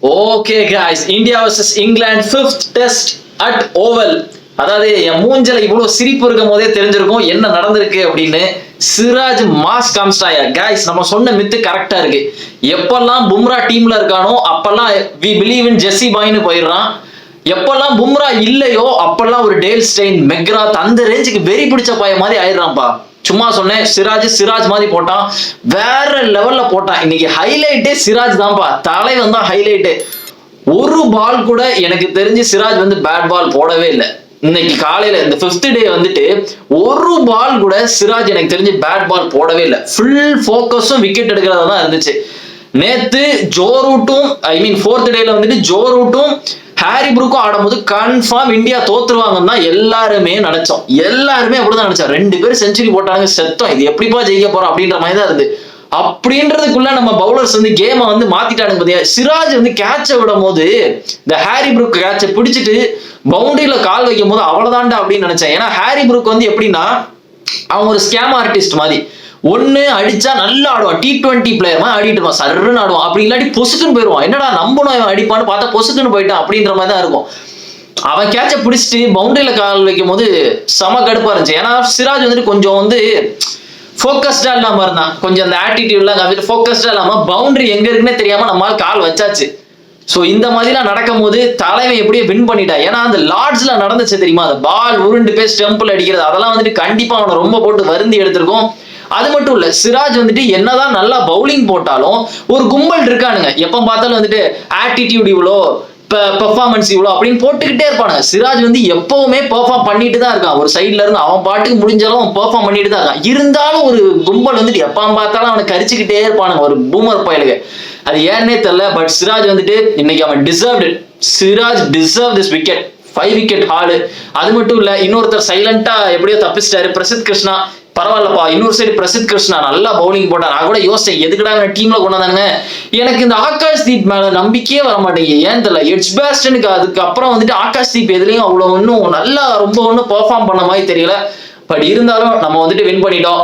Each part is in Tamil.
Okay guys, India vs England 5th test at oval. அதாவது என் மூஞ்சல இவ்வளவு சிரிப்பு இருக்கும் போதே தெரிஞ்சிருக்கும் என்ன நடந்திருக்கு அப்படின்னு. சிராஜ் மாஸ் காமிச்சிட்டாயா guys. நம்ம சொன்ன மித்து கரெக்டா இருக்கு. எப்பெல்லாம் பும்ரா டீம்ல இருக்கானோ அப்பெல்லாம் வி பிலீவ் இன் ஜெஸ்ஸி பாய்னு போயிடுறான். எப்பெல்லாம் பும்ரா இல்லையோ அப்பெல்லாம் ஒரு டேல் ஸ்டெயின், மெக்ராத் அந்த ரேஞ்சுக்கு வெறி பிடிச்ச பாய மாதிரி ஆயிடுறான்ப்பா. சும்மா சொன்னேன், சிராஜ் மாதிரி போட்டான், வேற லெவல்ல போட்டான். இன்னைக்கு ஹைலைட்டே சிராஜ் தான்ப்பா, தலைவன் தான் ஹைலைட்டு. ஒரு பால் கூட எனக்கு தெரிஞ்சு சிராஜ் வந்து பேட் பால் போடவே இல்லை. இன்னைக்கு காலையில இந்த 5th டே வந்துட்டு ஒரு பால் கூட சிராஜ் எனக்கு தெரிஞ்சு பேட் பால் போடவே இல்லை. ஃபுல் ஃபோக்கஸும் விக்கெட் எடுக்கிறதா தான் இருந்துச்சு. நேத்து ஜோ ரூட்டும் 4th டேல வந்துட்டு ஜோ ரூட்டும் ஹாரி புரூக்கும் ஆடும்போது கன்ஃபார்ம் இந்தியா தோத்துருவாங்கன்னு தான் எல்லாருமே நினைச்சோம். எல்லாருமே அப்படிதான் நினைச்சோம். 2 பேரும் செஞ்சுரி போட்டாங்க, செத்தோம். இது எப்படிப்பா ஜெயிக்க போறோம் அப்படின்ற மாதிரி தான் இருந்து. அப்படின்றதுக்குள்ள நம்ம பவுலர்ஸ் வந்து கேமை வந்து மாத்திட்டானுங்க. பாத்தியா, சிராஜ் வந்து கேட்சை விடும் போது இந்த ஹாரி புரூக் கேட்சை பிடிச்சிட்டு பவுண்டரியில கால் வைக்கும் போது அவ்வளவுதான்டா அப்படின்னு நினைச்சேன். ஏன்னா ஹாரி புரூக் வந்து எப்படின்னா அவன் ஒரு ஸ்கேம் ஆர்டிஸ்ட் மாதிரி. ஒன்னு அடிச்சா நல்லா ஆடுவான், T20 பிளேயர் மாதிரி ஆடிட்டு இருப்பான், சர்ன்னு ஆடுவான். அப்படி இல்லாட்டி பொசுக்குன்னு போயிடுவான். என்னடா நம்பணும் அவன் அடிப்பான்னு பார்த்தா பொசுக்குன்னு போயிட்டான் அப்படின்ற மாதிரி தான் இருக்கும். அவன் கேட்சை பிடிச்சிட்டு பவுண்டரியில கால் வைக்கும் போது செம கடுப்பா இருந்துச்சு. ஏன்னா சிராஜ் வந்துட்டு கொஞ்சம் வந்து ஃபோக்கஸ்டா இல்லாம இருந்தான். கொஞ்சம் அந்த ஆட்டிடியூட்லாம் காமிட்டு ஃபோக்கஸ்டா இல்லாம பவுண்டரி எங்க இருக்குன்னே தெரியாம நம்மளால கால் வச்சாச்சு. ஸோ இந்த மாதிரிலாம் நடக்கும் போது தலைமை எப்படியே வின் பண்ணிட்டா. ஏன்னா அந்த லார்ட்ஸ்ல நடந்துச்சு தெரியுமா, அந்த பால் உருண்டு போய் ஸ்டெம்பிள் அடிக்கிறது, அதெல்லாம் வந்துட்டு கண்டிப்பா அவனை ரொம்ப போட்டு வருந்தி எடுத்திருக்கும். அது மட்டும் இல்ல, சிராஜ் வந்துட்டு என்னதான் நல்லா பவுலிங் போட்டாலும் ஒரு கும்பல் இருக்கானுங்க, எப்ப பார்த்தாலும் வந்துட்டு ஆட்டிடியூட் இவ்வளோ, பெர்ஃபார்மன்ஸ் இவ்வளோ அப்படின்னு போட்டுக்கிட்டே இருப்பானுங்க. சிராஜ் வந்து எப்பவுமே பெர்ஃபார்ம் பண்ணிட்டு தான் இருக்கான். ஒரு சைட்ல இருந்து அவன் பாட்டுக்கு முடிஞ்சாலும் அவன் பெர்ஃபார்ம் பண்ணிட்டு தான் இருக்கான். இருந்தாலும் ஒரு கும்பல் வந்துட்டு எப்ப பார்த்தாலும் அவனை கரிச்சுக்கிட்டே இருப்பானுங்க, ஒரு பூமர் பயலுக்கு. அது ஏன்னே தெரியல. பட் சிராஜ் வந்துட்டு இன்னைக்கு அவன் deserved. Siraj deserve this wicket. 5 wicket hall. அது மட்டும் இல்ல, இன்னொருத்தர் சைலண்டா எப்படியோ தப்பிச்சிட்டாரு, பிரசித் கிருஷ்ணா. பரவாயில்லப்பா. இன்னொரு சைடு பிரசித் கிருஷ்ணா நல்லா பவுலிங் போட்டார். நான் கூட யோசிச்சேன் எதுக்குடா டீம்ல கொண்டாந்தாங்க. எனக்கு இந்த ஆகாஷ் தீப் மேல நம்பிக்கையே வர மாட்டேங்குது. ஏன் தெரியல. எட்ஜ்பாஸ்டனுக்கு அதுக்கப்புறம் வந்துட்டு ஆகாஷ் தீப் எதுலையும் அவ்வளவு ஒன்றும் நல்லா ரொம்ப ஒன்றும் பெர்ஃபார்ம் பண்ண மாதிரி தெரியல. பட் இருந்தாலும் நம்ம வந்துட்டு வின் பண்ணிட்டோம்.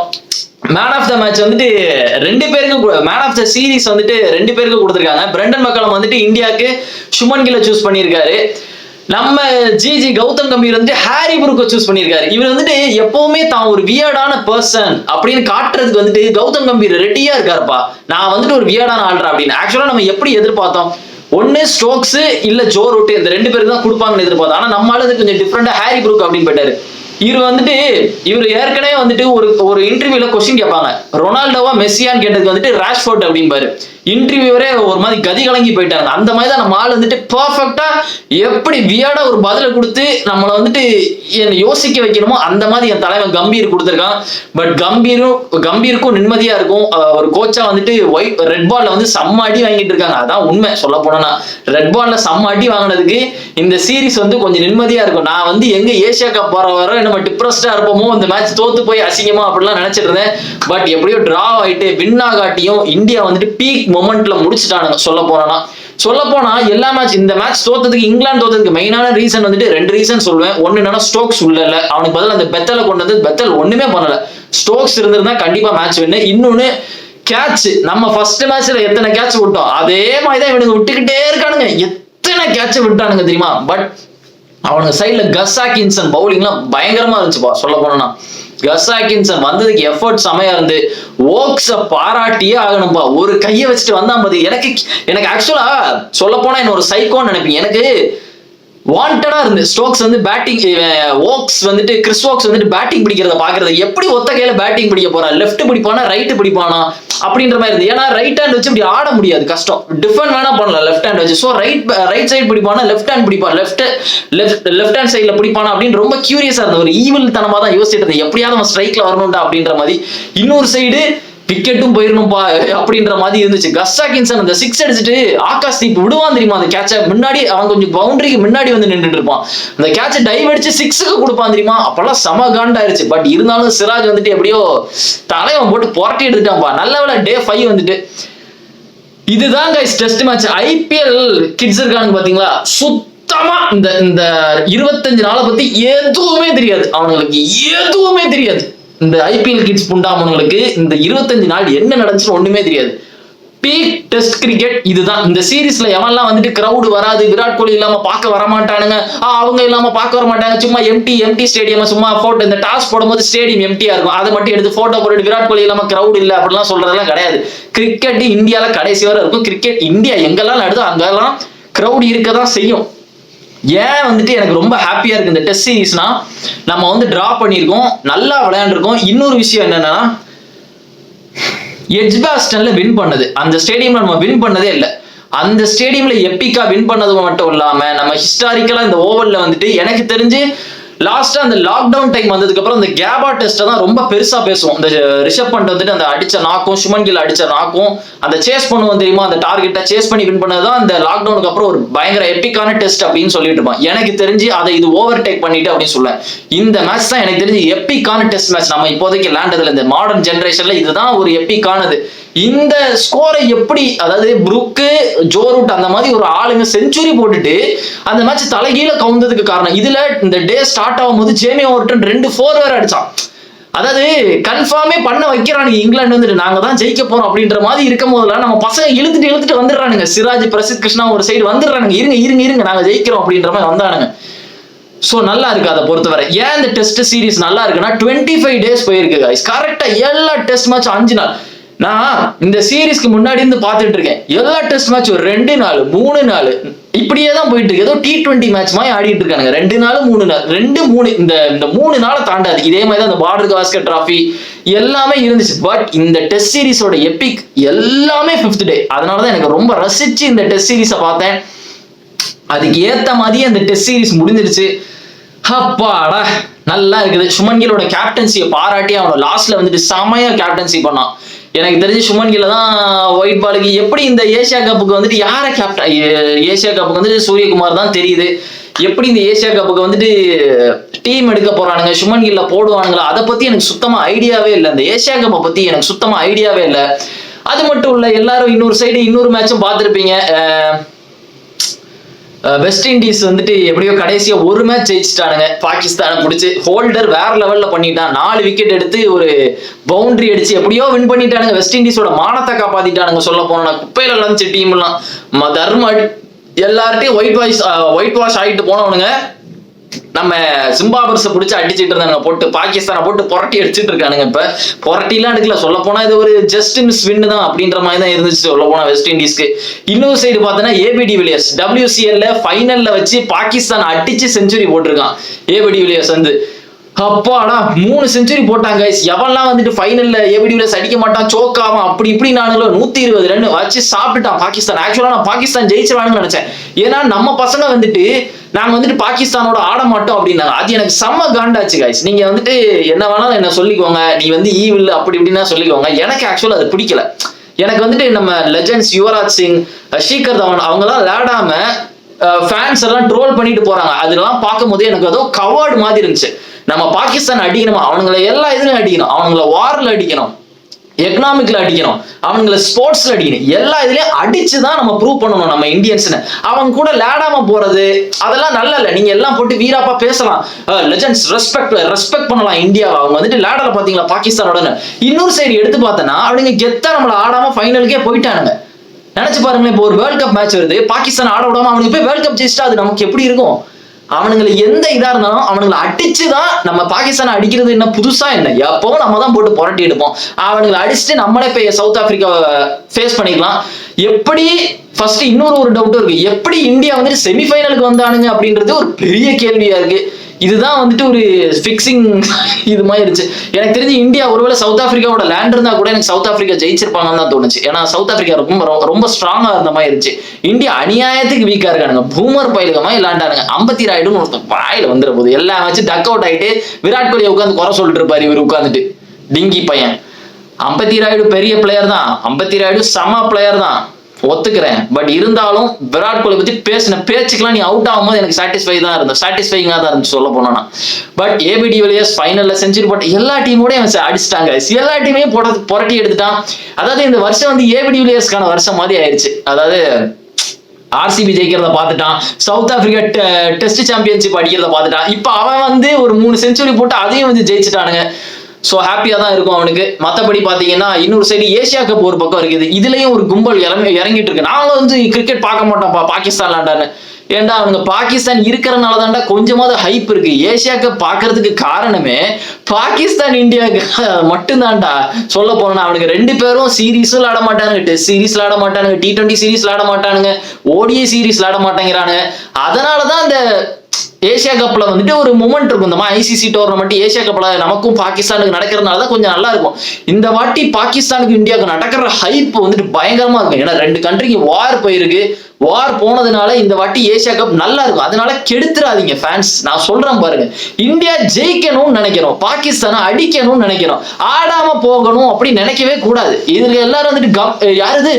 மேன் ஆஃப் த மேட்ச் வந்துட்டு 2 பேருக்கு, மேன் ஆஃப் த சீரீஸ் வந்துட்டு 2 பேருக்கு கொடுத்துருக்காங்க. பிரண்டன் மெக்கலம் வந்துட்டு இந்தியாவுக்கு சுமன் கில்லை சூஸ் பண்ணியிருக்காரு. நம்ம ஜிஜி கௌதம் கம்பீர் வந்து ஹாரி புரூக்கை சூஸ் பண்ணியிருக்காரு. இவர் வந்துட்டு எப்பவுமே தான் ஒரு வியர்டான பர்சன் அப்படின்னு காட்டுறதுக்கு வந்துட்டு கௌதம் கம்பீர் ரெடியா இருக்காருப்பா. நான் வந்துட்டு ஒரு வியர்டான ஆள்றேன் அப்படின்னு. ஆக்சுவலா நம்ம எப்படி எதிர்பார்த்தோம், ஒன்னு ஸ்டோக்ஸ் இல்ல ஜோ ரூட், இந்த 2 பேருக்கு தான் கொடுப்பாங்கன்னு எதிர்பார்த்தோம். ஆனா நம்மளால கொஞ்சம் டிஃப்ரெண்டா ஹாரி புரூக் அப்படின்னு போயிட்டாரு. இவர் ஏற்கனவே வந்துட்டு ஒரு இன்டர்வியூல கொஸ்டின் கேட்பாங்க, ரொனால்டோவா மெஸ்ஸியான்னு கேட்டதுக்கு வந்துட்டு ராஷ்ஃபோர்ட் அப்படின்பாரு. இன்டர்வியூவரே ஒரு மாதிரி கதி கலங்கி போயிட்டாங்க. அந்த மாதிரி தான் நம்ம ஆள் வந்துட்டு பர்ஃபெக்டா எப்படி வியர்டா ஒரு பதில கொடுத்து நம்மளை வந்துட்டு யோசிக்க வைக்கணுமோ அந்த மாதிரி என் தலைவன் கம்பீர் கொடுத்துருக்கான். பட் கம்பீருக்கும் நிம்மதியா இருக்கும். ஒரு கோச்சா வந்துட்டு ரெட் பால்ல வந்து செம்ம அடி வாங்கிட்டு இருக்காங்க. அதான் உண்மை சொல்ல போனா, ரெட் பால்ல செம்ம அடி வாங்கினதுக்கு இந்த சீரீஸ் வந்து கொஞ்சம் நிம்மதியா இருக்கும். நான் வந்து எங்க ஏசியா கப் வர நம்ம டிப்ரெஸ்டா இருப்போமோ, இந்த மேட்ச் தோத்து போய் அசிங்கமா அப்படிலாம் நினைச்சிட்டு இருந்தேன். பட் எப்படியோ டிரா ஆயிட்டு வின் ஆகாட்டியும் இந்தியா வந்துட்டு பீக் மொமெண்ட்ல முடிச்சுட்டானுங்க. சொல்ல போனா எல்லா மேட்ச், இந்த மேட்ச் தோத்ததுக்கு, இங்கிலாந்து தோத்ததுக்கு மெயினான ரீசன் வந்துட்டு 2 ரீசன் சொல்லுவேன். ஒன்னு என்னன்னா ஸ்டோக்ஸ் உள்ள இல்ல, அவனுக்கு பதில் அந்த பெத்தலை கொண்டு வந்து பெத்தல் ஒண்ணுமே பண்ணல. ஸ்டோக்ஸ் இருந்திருந்தா கண்டிப்பா மேட்ச் வின்னு. இன்னொன்னு கேட்ச், நம்ம ஃபர்ஸ்ட் மேட்ச்ல எத்தனை கேட்ச் விட்டோம் அதே மாதிரிதான் இவனுங்க விட்டுக்கிட்டே இருக்கானுங்க. எத்தனை கேட்ச் விட்டானுங்க தெரியுமா. பட் அவனுங்க சைட்ல கஸ் ஆட்கின்சன் பவுலிங்லாம் பயங்கரமா இருந்துச்சுப்பா. சொல்ல போனா கஸ் ஆட்கின்சன் வந்ததுக்கு எஃபர்ட் செமையா இருந்து ஓக்ஸ பாராட்டியே ஆகணும்பா. ஒரு கையை வச்சுட்டு வந்தான் பாதி. எனக்கு ஆக்சுவலா சொல்ல போனா என்ன ஒரு சைக்கோன்னு நினைப்பீங்க. எனக்கு வாண்டடா இருந்து ஸ்டோக்ஸ் வந்து பேட்டிங், ஓக்ஸ் வந்துட்டு கிறிஸ் ஓக்ஸ் வந்துட்டு பேட்டிங் பிடிக்கிறத பாக்குறது. எப்படி ஒத்த கையில பேட்டிங் பிடிக்க போறான், லெஃப்ட் பிடிப்பானா ரைட் பிடிப்பானா அப்படின்ற மாதிரி இருந்து. ஏன்னா ரைட் ஹேண்ட் வச்சு இப்படி ஆட முடியாது, கஷ்டம். டிஃபெண்ட் வேணா பண்ணலாம் லெஃப்ட் ஹேண்ட் வச்சு. ஸோ ரைட் சைடு பிடிப்பானா லெஃப்ட் ஹேண்ட் பிடிப்பான், லெஃப்ட் ஹேண்ட் சைட்ல பிடிப்பானா அப்படின்னு ரொம்ப கியூரியஸா இருந்த ஒரு ஈவில் தனமா தான் யோசிச்சுட்டு இருந்தேன். எப்படியாவது அவன் ஸ்ட்ரைக்ல வரணும்டா அப்படின்ற மாதிரி. இன்னொரு சைடு விக்கெட்டும் போயிடணும்பா அப்படின்ற மாதிரி இருந்துச்சு. கஸ் ஆட்கின்சன் அந்த 6 அடிச்சுட்டு ஆகாஷ் தீப் விடுவான் தெரியுமா அந்த கேட்ச. முன்னாடி அவன் கொஞ்சம் பவுண்டரிக்கு முன்னாடி வந்து நின்றுட்டு இருப்பான். அந்த கேட்ச டைவ் அடிச்சு 6க்கு கொடுப்பான் தெரியுமா. அப்பெல்லாம் செம காண்டாயிருச்சு. பட் இருந்தாலும் சிராஜ் வந்துட்டு எப்படியோ தலைவன் போட்டு புரட்டி எடுத்துட்டான்ப்பா. நல்ல வேளை டே 5 வந்துட்டு. இதுதான் guys test match. IPL kids இருக்காங்க பாத்தீங்களா, சுத்தமா இந்த 25 நாளை பத்தி எதுவுமே தெரியாது அவனுங்களுக்கு, எதுவுமே தெரியாது. இந்த ஐபிஎல் கிட்ஸ் புண்டாமனுங்களுக்கு இந்த 25 நாள் என்ன நடந்துச்சுன்னு ஒண்ணுமே தெரியாது. பீக் டெஸ்ட் கிரிக்கெட் இதுதான். இந்த சீரீஸ்ல எவன்லாம் வந்துட்டு கிரௌடு வராது, விராட் கோலி இல்லாம பார்க்க வர மாட்டானுங்க, அவங்க இல்லாம பார்க்க வர மாட்டாங்க, சும்மா எம்டி ஸ்டேடியம், சும்மா போட்டோ இந்த டாஸ் போடும்போது ஸ்டேடியம் எம்டியா இருக்கும், அதை மட்டும் எடுத்து போட்டோ போட்டு விராட் கோலி இல்லாம கிரௌட் இல்ல அப்படிலாம் சொல்றதெல்லாம் கிடையாது. கிரிக்கெட் இந்தியால கடைசி வரை இருக்கும். கிரிக்கெட் இந்தியா எங்கெல்லாம் நடக்குதோ அங்கெல்லாம் கிரௌட் இருக்கதான் செய்யும். ஏன் வந்துட்டு எனக்கு ரொம்ப ஹாப்பியா இருக்கு இந்த டெஸ்ட் சீரீஸ்னா, நம்ம வந்து டிரா பண்ணியிருக்கோம், நல்லா விளையாண்டுருக்கோம். இன்னொரு விஷயம் என்னன்னா, எட்ஜ்பாஸ்டன்ல வின் பண்ணது, அந்த ஸ்டேடியம்ல நம்ம வின் பண்ணதே இல்லை. அந்த ஸ்டேடியம்ல எப்பிக்கா வின் பண்ணது மட்டும் இல்லாம நம்ம ஹிஸ்டாரிக்கலா இந்த ஓவல்ல வந்துட்டு எனக்கு தெரிஞ்சு லாஸ்டா அந்த லாக்டவுன் டைம் வந்ததுக்கு அப்புறம் இந்த கேபா டெஸ்ட் தான் ரொம்ப பெருசா பேசுவோம். இந்த ரிஷப் பண்ட் வந்துட்டு அந்த அடிச்ச நாக்கும், சுமன் கில் அடிச்ச நாக்கும், அந்த சேஸ் பண்ணுவோம் தெரியுமா, அந்த டார்கெட்டை சேஸ் பண்ணி வின் பண்ணதுதான் இந்த லாக்டவுனுக்கு அப்புறம் ஒரு பயங்கர எப்பிக்கான டெஸ்ட் அப்படின்னு சொல்லிட்டு இருப்பான். எனக்கு தெரிஞ்சு அதை இது ஓவர் டேக் பண்ணிட்டு அப்படின்னு சொல்ல, இந்த மேட்ச் தான் எனக்கு தெரிஞ்சு எப்பிக்கான டெஸ்ட் மேட்ச் நம்ம இப்போதைக்கு விளையாண்டதுல. இந்த மாடர்ன் ஜெனரேஷன்ல இதுதான் ஒரு எப்பிக்கானது. இந்த ஸ்கோரை எப்படி, அதாவது புரூக்கு, ஜோ ரூட் அந்த மாதிரி ஒரு ஆளுங்க செஞ்சுரி போட்டுட்டு அந்த மேட்ச் தலைகீழ கவுந்ததுக்கு காரணம், இதுல இந்த டே ஸ்டார்ட் ஆகும்போது ஜேமி ஓவர்டன் 2 4 வேற அடிச்சான். அதாவது கன்ஃபார்மே பண்ண வைக்கிறானுங்க இங்கிலாந்து வந்துட்டு நாங்க தான் ஜெயிக்க போறோம் அப்படின்ற மாதிரி இருக்கும் போதெல்லாம் நம்ம பசங்க இழுத்துட்டு வந்துடுறானுங்க. சிராஜ், பிரசித் கிருஷ்ணா ஒரு சைடு வந்துடுறானுங்க, இருங்க நாங்க ஜெயிக்கிறோம் அப்படின்ற மாதிரி வந்தானுங்க. சோ நல்லா இருக்கு அதை பொறுத்தவரை. ஏன் இந்த டெஸ்ட் சீரீஸ் நல்லா இருக்குன்னா 25 டேஸ் போயிருக்கு கைஸ், கரெக்டா எல்லா டெஸ்ட் மேட்ச் 5 நாள். நான் இந்த சீரீஸ்க்கு முன்னாடி இருந்து பார்த்துட்டு இருக்கேன், எல்லா டெஸ்ட் மேட்ச் ஒரு 2 நாள் 3 நாள் இப்படியே தான் போயிட்டு இருக்கு. ஏதோ T20 மேட்ச் மாதிரி ஆடிட்டு இருக்காங்க. 2 நாள் 3 நாள் 2 3 இந்த 3 நாளை தாண்டாது. இதே மாதிரி தான் இந்த பார்டர் காஸ்கர் டிராஃபி எல்லாமே இருந்துச்சு. பட் இந்த டெஸ்ட் சீரீஸோட எபிக் எல்லாமே 5th டே. அதனாலதான் எனக்கு ரொம்ப ரசிச்சு இந்த டெஸ்ட் சீரீஸை பார்த்தேன். அதுக்கு ஏத்த மாதிரியே அந்த டெஸ்ட் சீரீஸ் முடிஞ்சிருச்சு. அப்பாடா நல்லா இருக்குது. சுமன் கிலோட கேப்டன்சியை பாராட்டி அவனை லாஸ்ட்ல வந்துட்டு செமையா கேப்டன்சி பண்ணான். எனக்கு தெரிஞ்சு சுமன் கில் தான் ஒயிட் பாலுக்கு எப்படி இந்த ஏசியா கப்புக்கு வந்துட்டு யாரை கேப்டன், ஏசியா கப்புக்கு வந்துட்டு சூரியகுமார் தான் தெரியுது. எப்படி இந்த ஏசியா கப்புக்கு வந்துட்டு டீம் எடுக்க போறானுங்க, சுமன் கில்ல போடுவானுங்களா, அதை பத்தி எனக்கு சுத்தமா ஐடியாவே இல்லை. இந்த ஏசியா கப்பை பத்தி எனக்கு சுத்தமா ஐடியாவே இல்லை. அது மட்டும் இல்ல, எல்லாரும் இன்னொரு சைடு இன்னொரு மேட்சும் பார்த்துருப்பீங்க. வெஸ்ட் இண்டீஸ் வந்துட்டு எப்படியோ கடைசியா ஒரு மேட்ச் ஜெயிச்சுட்டானுங்க பாகிஸ்தானை பிடிச்சி. ஹோல்டர் வேற லெவல்ல பண்ணிட்டான், 4 விக்கெட் எடுத்து ஒரு பவுண்டரி அடிச்சு எப்படியோ வின் பண்ணிட்டானுங்க. வெஸ்ட் இண்டீஸோட மானத்தை காப்பாத்திட்டானுங்க. சொல்ல போனா குப்பையில லஞ்ச் டீம் எல்லாம் தர்ம எல்லார்ட்டையும் ஒயிட் வாஷ் ஆகிட்டு போனவனுங்க நம்ம ஜிம்பாப்வேஸை பிடிச்சி அடிச்சுட்டு இருந்தாங்க, போட்டு பாகிஸ்தானை போட்டு புரட்டி அடிச்சுட்டு இருக்கானுங்க. இப்ப புரட்டிலாம் எடுக்கல, சொல்ல போனா இது ஒரு ஜஸ்ட் மிஸ் வின் தான் அப்படின்ற மாதிரி தான் இருந்துச்சு சொல்ல போனா வெஸ்ட் இண்டீஸ்க்கு. இன்னொரு சைடு பார்த்தோன்னா ஏபி வில்லியர்ஸ் WCL ஃபைனல்ல வச்சு பாகிஸ்தான் அடிச்சு செஞ்சுரி போட்டிருக்கான். ஏபி வில்லியர்ஸ் வந்து அப்பாடா 3 செஞ்சுரி போட்டாங்க. எவன்லாம் வந்துட்டு ஃபைனல்ல ஏபி வில்லியர்ஸ் அடிக்க மாட்டான், சோக் ஆவான் அப்படி இப்படி நானுங்களோ 120 ரன் வச்சு சாப்பிட்டான் பாகிஸ்தான். ஆக்சுவலா நான் பாகிஸ்தான் ஜெயிச்சிருவானுன்னு நினைச்சேன். ஏன்னா நம்ம பசங்க வந்துட்டு நாங்க வந்துட்டு பாகிஸ்தானோட ஆட மாட்டோம் அப்படின்னாங்க. அது எனக்கு செம்ம காண்டாச்சு கைஸ். நீங்க வந்துட்டு என்ன வேணாலும் என்ன சொல்லிக்கோங்க, நீ வந்து ஈவில் அப்படி இப்படின்னா சொல்லிக்கோங்க, எனக்கு ஆக்சுவலா அது பிடிக்கல. எனக்கு வந்துட்டு நம்ம லெஜெண்ட்ஸ் யுவராஜ் சிங், ஷிகர் தவான் அவங்கெல்லாம் விளையாடாம ஃபேன்ஸ் எல்லாம் ட்ரோல் பண்ணிட்டு போறாங்க. அதெல்லாம் பார்க்கும் போது எனக்கு ஏதோ கவர்டு மாதிரி இருந்துச்சு. நம்ம பாகிஸ்தான் அடிக்கணுமா, அவனுங்களை எல்லா இதுலயும் அடிக்கணும், அவனுங்களை வார்ல அடிக்கணும், எக்கனாமிக்ல அடிக்கணும், அவனுங்களை ஸ்போர்ட்ஸ்ல அடிக்கணும், எல்லா இதுலயும் அடிச்சுதான் நம்ம ப்ரூவ் பண்ணணும் நம்ம இந்தியன்ஸ்னு. அவங்க கூட லேடாம போறது அதெல்லாம் நல்ல இல்ல. நீங்க எல்லாம் போட்டு வீராப்பா பேசலாம், லெஜெண்ட்ஸ் ரெஸ்பெக்ட் பண்ணலாம் இந்தியாவை. அவங்க வந்துட்டு லேடல பாத்தீங்களா பாகிஸ்தானோட. இன்னொரு சைடு எடுத்து பார்த்தனா அவனுங்க கெத்தா நம்மள ஆடாம ஃபைனலுக்கே போயிட்டானுங்க. நினைச்சு பாருங்களேன், இப்போ ஒரு வேர்ல்ட் கப் மேட்ச் வருது, பாகிஸ்தான் ஆட விடாம அவனுக்கு போய் வேர்ல்ட் கப் ஜெயிச்சிட்டா அது நமக்கு எப்படி இருக்கும்? அவனுங்களை எந்த இதா இருந்தாலும் அவனுங்களை அடிச்சுதான் நம்ம பாகிஸ்தானை அடிக்கிறது என்ன புதுசா என்ன, எப்பவும் நம்ம தான் போட்டு புரட்டி எடுப்போம். அவனுங்களை அடிச்சுட்டு நம்மளே போய் சவுத் ஆப்பிரிக்கா ஃபேஸ் பண்ணிக்கலாம். எப்படி ஃபர்ஸ்ட் இன்னொரு டவுட் இருக்கு, எப்படி இந்தியா வந்துட்டு செமிஃபைனலுக்கு வந்தானுங்க அப்படின்றது ஒரு பெரிய கேள்வியா இருக்கு. இதுதான் வந்துட்டு ஒரு ஃபிக்ஸிங் இது மாதிரி இருந்துச்சு. எனக்கு தெரிஞ்சு இந்தியா ஒருவேளை சவுத் ஆப்பிரிக்காவோட லேண்ட் இருந்தா கூட எனக்கு சவுத் ஆப்பிரிக்கா ஜெயிச்சிருப்பாங்கன்னு தான் தோணுச்சு. ஏன்னா சவுத் ஆப்பிரிக்கா ரொம்ப ஸ்ட்ராங்கா இருந்த மாதிரி இருந்துச்சு. இந்தியா அநியாயத்துக்கு வீக்கா இருக்கானுங்க, பூமர் பயிலுக மாதிரி விளையாண்டானுங்க. 50 ராய்டுன்னு ஒருத்தன் வாயில வந்துட போகுது, எல்லாம் வச்சு டக் அவுட் ஆயிட்டு விராட் கோலியை உட்காந்து குறை சொல்லிட்டு இருப்பாரு இவர் உட்காந்துட்டு டிங்கி பையன். 50 ராய்டு பெரிய பிளேயர் தான், 50 ராய்டு செம பிளேயர் தான் ஒத்துக்கிறேன். பட் இருந்தாலும் விராட் கோலி பத்தி பேசின பேச்சுக்கெல்லாம் நீ அவுட் ஆகும்போது எனக்கு சாட்டிஸ்ஃபைங்கா தான் இருந்துச்சு சொல்ல போனா. பட் ஏபி வில்லியர்ஸ் ஃபைனல்ல செஞ்சுரி போட்ட எல்லா டீமோடய அடிச்சிட்டாங்க, எல்லா டீமையும் புரட்டி எடுத்துட்டான். அதாவது இந்த வருஷம் வந்து ஏபி வில்லியர்ஸ்க்கான வருஷம் மாதிரி ஆயிடுச்சு. அதாவது RCB ஜெயிக்கிறத பார்த்துட்டான், சவுத் ஆப்பிரிக்கா டெஸ்ட் சாம்பியன்ஷிப் அடிக்கிறத பார்த்துட்டான், இப்ப அவன் வந்து ஒரு 3 செஞ்சுரி போட்டு அதையும் வந்து ஜெயிச்சுட்டானுங்க. ஸோ ஹாப்பியா தான் இருக்கும் அவனுக்கு. மற்றபடி பாத்தீங்கன்னா இன்னொரு சைடு ஏசியா கப் ஒரு பக்கம் இருக்குது, இதுலயும் ஒரு கும்பல் இறங்கிட்டு இருக்கு. நாங்க வந்து கிரிக்கெட் பார்க்க மாட்டோம்ப்பா பாகிஸ்தான் விளாண்டான்னு. ஏன்டா அவங்க பாகிஸ்தான் இருக்கிறனால தான்டா கொஞ்சமாவது ஹைப் இருக்கு. ஏசியா கப் பாக்குறதுக்கு காரணமே பாகிஸ்தான் இந்தியாவுக்கு மட்டும்தான்டா. சொல்ல போனா அவனுக்கு 2 பேரும் சீரீஸும் விளாட மாட்டானுங்க, டெஸ்ட் சீரீஸ் விளாட மாட்டானுங்க, T20 சீரீஸ் விளாட மாட்டானுங்க, ODI சீரீஸ் விளாட மாட்டேங்கிறானுங்க. அதனாலதான் இந்த ஏசியா கப்ல வந்துட்டு ஒரு மூமெண்ட் இருக்கும். இந்த மாதிரி ICC டோர்னமெண்ட் ஏசியா கப்ல நமக்கும் பாகிஸ்தானுக்கு நடக்கிறதுனால தான் கொஞ்சம் நல்லா இருக்கும். இந்த வாட்டி பாகிஸ்தானுக்கு இந்தியாவுக்கு நடக்கிற ஹைப் வந்துட்டு பயங்கரமா இருக்கும். ஏன்னா 2 கண்ட்ரிக்கு வார் போயிருக்கு. வார் போனதுனால இந்த வாட்டி ஏசியா கப் நல்லா இருக்கும். அதனால கெடுத்துறாதீங்க ஃபேன்ஸ். நான் சொல்றேன் பாருங்க, இந்தியா ஜெயிக்கணும்னு நினைக்கிறோம், பாகிஸ்தானை அடிக்கணும்னு நினைக்கிறோம், ஆடாம போகணும் அப்படி நினைக்கவே கூடாது. இதுல எல்லாரும் வந்துட்டு யாரு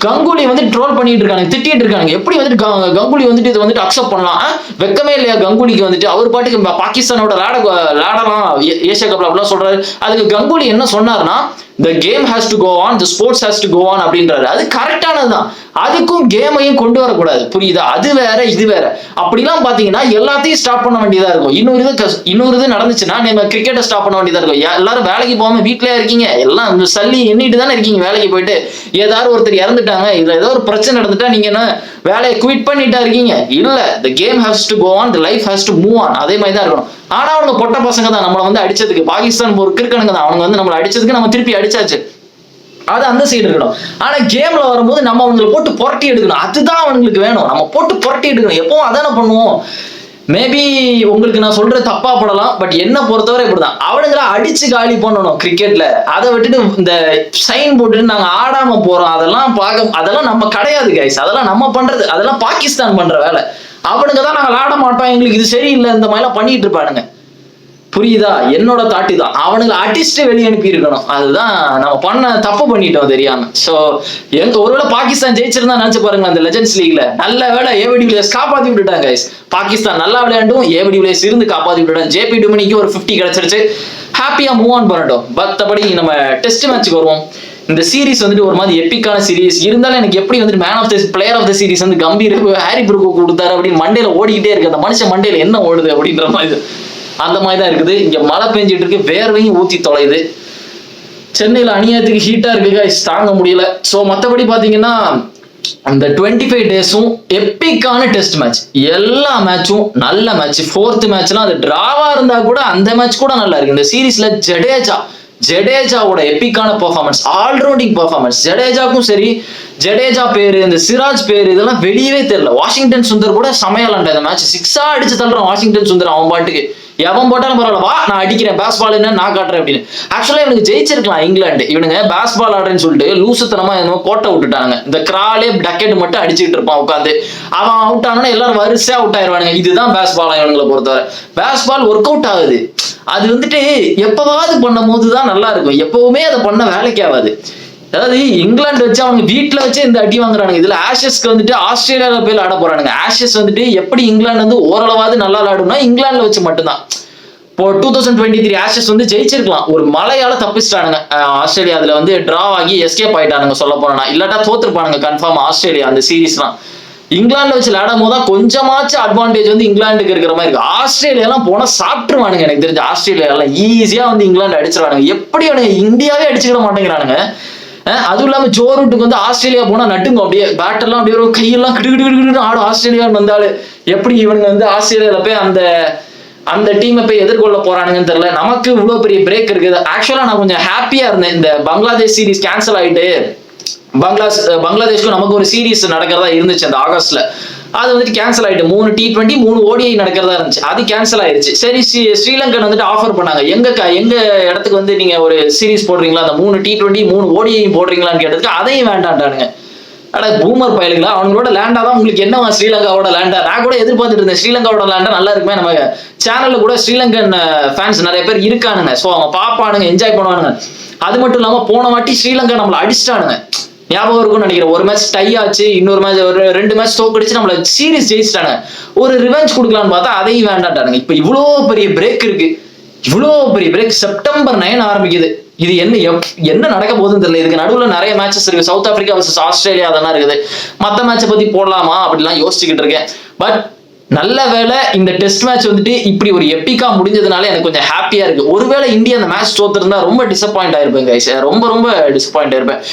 கங்குலி வந்து ட்ரோல் பண்ணிட்டு இருக்காங்க, திட்டிட்டு இருக்காங்க. எப்படி வந்துட்டு கங்குலி வந்துட்டு இதை வந்துட்டு அக்செப்ட் பண்ணலாம்? வெக்கமே இல்லையா கங்குலிக்கு வந்துட்டு? அவர் பாட்டுக்கு பாகிஸ்தானோட விளாடலாம் ஏசியா கப்ல அப்படிலாம் சொல்றாரு. அதுக்கு கங்குலி என்ன சொன்னார்னா, the game has to go on, the sports has to go on அப்படின்றாரு. அது கரெக்டானதுதான். அதுக்கும் கேமையும் கொண்டு வரக்கூடாது, புரியுதா? அது வேற இது வேற. அப்படிலாம் பாத்தீங்கன்னா எல்லாத்தையும் ஸ்டாப் பண்ண வேண்டியதா இருக்கும். இன்னொரு இது நடந்துச்சுன்னா நம்ம கிரிக்கெட்டை ஸ்டாப் பண்ண வேண்டியதா இருக்கும். எல்லாரும் வேலைக்கு போகாம வீட்லயே இருக்கீங்க, எல்லாம் சல்லி எண்ணிட்டு தானே இருக்கீங்க. வேலைக்கு போயிட்டு ஏதாவது ஒருத்தர் இறந்துட்டாங்க, இதுல ஏதோ ஒரு பிரச்சனை நடந்துட்டா நீங்க என்ன வேலையை குவிட் பண்ணிட்டா இருக்கீங்க? இல்ல, the game has to go on, the life has to move on. அதே மாதிரி தான் இருக்கணும். ஆனா அவங்க பொட்ட பசங்க தான் நம்மளை வந்து அடிச்சதுக்கு, பாகிஸ்தான் ஒரு கிறுக்கனுங்க தான், அவங்க வந்து நம்மளை அடிச்சதுக்கு நம்ம திருப்பி அடிச்சாச்சு, அது அந்த சைடு இருக்கணும். ஆனா கேம்ல வரும்போது நம்ம அவங்களை போட்டு புரட்டி எடுக்கணும், அதுதான் அவங்களுக்கு வேணும். நம்ம போட்டு புரட்டி எடுக்கணும், எப்பவும் அதான பண்ணுவோம். மேபி உங்களுக்கு நான் சொல்றது தப்பா படலாம், பட் என்ன பொறுத்தவரை இப்படிதான். அவனுங்களை அடிச்சு காலி பண்ணணும் கிரிக்கெட்ல. அதை விட்டுட்டு இந்த சைன் போட்டுட்டு நாங்க ஆடாம போறோம், அதெல்லாம் நம்ம கிடையாது கைஸ். அதெல்லாம் நம்ம பண்றது, அதெல்லாம் பாகிஸ்தான் பண்ற வேலை. அவனுங்க தான் நாங்க ஆட மாட்டோம், எங்களுக்கு இது சரியில்லை, இந்த மாதிரிலாம் பண்ணிட்டு இருப்பானுங்க, புரியுதா? என்னோட தாட்டி தான். அவனுங்களை அடிச்சுட்டு வெளியே அனுப்பி இருக்கணும். அதுதான் நம்ம பண்ண தப்பு பண்ணிட்டோம் தெரியாம. சோ ஒருவேளை பாகிஸ்தான் ஜெயிச்சிருந்தா நினைச்சு பாருங்க, அந்த லெஜெண்ட்ஸ் லீக்ல நல்ல வேலை ஏவி டிவிலியர்ஸ் காப்பாத்தி விட்டுட்டாங்க கைஸ். பாகிஸ்தான் நல்லா விளையாண்டும் ஏவி டிவிலியர்ஸ் இருந்து காப்பாத்தி விட்டுட்டாங்க. JP டுமினிக்கு ஒரு 50 கிடைச்சிருச்சு, ஹாப்பியா மூவ் ஆன் பண்ணட்டும். மற்றபடி நம்ம டெஸ்ட் மேட்சுக்கு வருவோம். இந்த சீரிஸ் வந்துட்டு ஒரு மாதிரி எப்பிக்கான சீரிஸ் இருந்தாலும் எனக்கு எப்படி வந்துட்டு man of the player of the series வந்து கம்பீர் ஹாரி ப்ரூக்கு கொடுத்தாரு அப்படின்னு மண்டையில ஓடிக்கிட்டே இருக்கு. அந்த மனுஷன் மண்டையில என்ன ஓடுது அப்படின்ற மாதிரி அந்த மாதிரி தான் இருக்குது. இங்க மழை பெஞ்சிட்டு இருக்கு, வேர்வையும் ஊத்தி தொலையுது. சென்னையில அநியாயத்துக்கு ஹீட்டா இருக்கு கைஸ், தாங்க முடியல. சோ மற்றபடி பாத்தீங்கன்னா அந்த 25 டேஸும் எப்பிக்கான டெஸ்ட் மேட்ச், எல்லா மேட்சும் நல்ல மேட்ச். 4th மேட்ச்லாம் அது டிராவா இருந்தா கூட அந்த மேட்ச் கூட நல்லா இருக்கு. இந்த சீரீஸ்ல ஜடேஜாவோட எப்பிக்கான பெர்ஃபார்மன்ஸ், ஆல்ரவுண்டிங் பெர்ஃபார்மன்ஸ். ஜடேஜாக்கும் சரி, ஜடேஜா பேரு, இந்த சிராஜ் பேரு, இதெல்லாம் வெளியவே தெரியல. வாஷிங்டன் சுந்தர் கூட சமையலாண்ட இந்த மேட்ச் 6-ஆ அடிச்சு தள்ளுறான் வாஷிங்டன் சுந்தர். அவன் பாட்டுக்கு எவன் போட்டாலும் பரவாயில்ல, வா நான் அடிக்கிறேன், பேஸ் பால் என்ன நான் காட்டுறேன் அப்படின்னு. ஆக்சுவலா இவனுக்கு ஜெயிச்சிருக்கலாம் இங்கிலாந்து. இவனுங்க பேஸ் பால் ஆடுறேன்னு சொல்லிட்டு லூசுத்தனமா என்னமோ கோட்டை விட்டுட்டாங்க. இந்த கிராலே டக்கெட் மட்டும் அடிச்சுட்டு இருப்பான் உட்காந்து. அவன் அவுட் ஆனா எல்லாரும் வரிசையா அவுட் ஆயிடுவானுங்க. இதுதான் பேஸ் பால். இவனுங்களை பொறுத்தவரை பேஸ் பால் ஒர்க் அவுட் ஆகுது. அது வந்துட்டு எப்பவாவது பண்ணும் போதுதான் நல்லா இருக்கும், எப்பவுமே அதை பண்ண வேலைக்கு ஆகாது. அதாவது இங்கிலாந்து வச்சு அவங்க வீட்டுல வச்சு இந்த அடி வாங்குறானுங்க. இதுல ஆஷஸ்க்கு வந்துட்டு ஆஸ்திரேலியால போய் ஆட போறானுங்க. ஆஷஸ் வந்துட்டு எப்படி இங்கிலாந்து வந்து ஓரளவாவது நல்லா விளையாடும்னா இங்கிலாந்துல வச்சு மட்டும்தான். இப்போ 2023 ஆஷஸ் வந்து ஜெயிச்சிருக்கலாம், ஒரு மழையால தப்பிச்சிட்டானுங்க. ஆஸ்திரேலியா அதுல வந்து டிரா ஆகி எஸ்கேப் ஆயிட்டானுங்க சொல்ல போனா. இல்லாட்டா தோத்துருப்பானுங்க கன்ஃபார்ம் ஆஸ்திரேலியா அந்த சீரீஸ்லாம். இங்கிலாந்துல வச்சு விளையாடும் போது தான் கொஞ்சமாச்சும் அட்வான்டேஜ் வந்து இங்கிலாந்துக்கு இருக்கிற மாதிரி இருக்கு. ஆஸ்திரேலியா எல்லாம் போனா சாப்பிட்டுருவானுங்க. எனக்கு தெரிஞ்ச ஆஸ்திரேலியா எல்லாம் ஈஸியா வந்து இங்கிலாந்து அடிச்சிருவானுங்க. எப்படி அவனுங்க இந்தியாவே அடிச்சுக்கிட மாட்டேங்கிறானுங்க. அதுவும் இல்லாம ஜோ ரூட்டுக்கு வந்து ஆஸ்திரேலியா போனா நட்டுங்க, அப்படியே பேட் எல்லாம் அப்படியே ஒரு கையெல்லாம் கிடுகிடு ஆடும். ஆஸ்திரேலியான்னு வந்தாலும் எப்படி இவனுங்க வந்து ஆஸ்திரேலியால போய் அந்த டீமை போய் எதிர்கொள்ள போறானுங்கன்னு தெரியல. நமக்கு இவ்வளவு பெரிய பிரேக் இருக்குது. ஆக்சுவலா நான் கொஞ்சம் ஹாப்பியா இருந்தேன், இந்த பங்களாதேஷ் சீரீஸ் கேன்சல் ஆயிட்டு பங்களாதேஷ்க்கும் நமக்கு ஒரு சீரீஸ் நடக்கிறதா இருந்துச்சு அந்த ஆகஸ்ட்ல. அது வந்துட்டு கேன்சல் ஆயிட்டு 3 T20 3 ODI நடக்கிறதா இருந்துச்சு. அது கேன்சல் ஆயிருச்சு. சரி, ஸ்ரீலங்கன் வந்துட்டு ஆஃபர் பண்ணாங்க, எங்க இடத்துக்கு வந்து நீங்க ஒரு சீரீஸ் போடுறீங்களா, அந்த 3 T20 3 ODI போடுறீங்களான்னு கேட்டதுக்கு அதையும் வேண்டான்ட்டானுங்க. அட பூமர் பயலுங்களா, அவங்களோட லேண்டா தான் உங்களுக்கு என்னவா ஸ்ரீலங்காவோட லேண்டா? நான் கூட எதிர்பார்த்துட்டு இருந்தேன் ஸ்ரீலங்காவோட லேண்டா நல்லா இருக்குமே, நம்ம சேனல்ல கூட ஸ்ரீலங்கன் ஃபேன்ஸ் நிறைய பேர் இருக்கானுங்க. ஸோ அவங்க பாப்பானுங்க, என்ஜாய் பண்ணுவானுங்க. அது மட்டும் இல்லாம போன வாட்டி ஸ்ரீலங்கா நம்மளை அடிச்சிட்டானுங்க, ஞாபகம் இருக்கும்னு நினைக்கிறேன். ஒரு மேட்ச் டை ஆச்சு, இன்னொரு மேட்ச் ஒரு 2 மேட்ச் தோக்கடிச்சு நம்மள சீரீஸ் ஜெயிச்சிட்டாங்க. ஒரு ரிவெஞ்ச் கொடுக்கலான்னு பார்த்தா அதையும் வேண்டாட்டானுங்க. இப்ப இவ்வளோ பெரிய பிரேக் இருக்கு, இவ்வளோ பெரிய பிரேக். செப்டம்பர் 9 ஆரம்பிக்குது. இது என்ன நடக்க போகுதுன்னு தெரியல. இதுக்கு நடுவில் நிறைய மேட்சஸ் இருக்கு. சவுத் ஆப்பிரிக்கா வர்சஸ் ஆஸ்திரேலியா அதெல்லாம் இருக்குது. மற்ற மேட்சை பத்தி போடலாமா அப்படிலாம் யோசிச்சுக்கிட்டு இருக்கேன். பட் நல்ல வேலை இந்த டெஸ்ட் மேட்ச் வந்துட்டு இப்படி ஒரு எப்பிக்கா முடிஞ்சதுனால எனக்கு கொஞ்சம் ஹாப்பியா இருக்கு. ஒருவேளை இந்தியா அந்த மேட்ச் தோத்துருந்தா ரொம்ப டிசப்பாயிண்ட் ஆயிருப்பேன் கைஸ், ரொம்ப டிசப்பாயிண்ட் ஆயிருப்பேன்.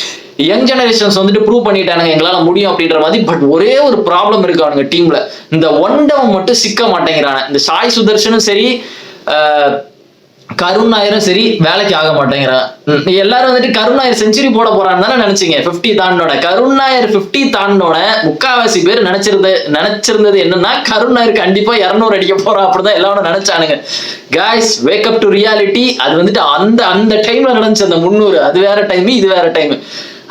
யங் ஜெனரேஷன்ஸ் வந்துட்டு ப்ரூவ் பண்ணிட்டானுங்க எங்களால முடியும் அப்படின்ற மாதிரி. பட் ஒரே ஒரு ப்ராப்ளம் இருக்கு அவனுங்க டீம்ல, இந்த ஒன் டவுன் மட்டும் சிக்க மாட்டேங்கிறான. இந்த சாய் சுதர்ஷனும் சரி கருண் நாயரும் சரி வேலைக்கு ஆக மாட்டேங்கிறான். எல்லாரும் வந்துட்டு கருண் நாயர் செஞ்சுரி போட போறான்னு தானே நினைச்சீங்க. 50 தாண்டோட கருண் நாயர் 50 தாண்டோட முக்காவாசி பேர் நினைச்சிருந்தது என்னன்னா கருண் நாயர் கண்டிப்பா 200 அடிக்க போறா அப்படிதான் எல்லாரும் நினைச்சானுங்க. Guys wake up to reality. அது வந்துட்டு அந்த டைம்ல நடந்துச்சு அந்த 300. அது வேற டைம், இது வேற டைம்.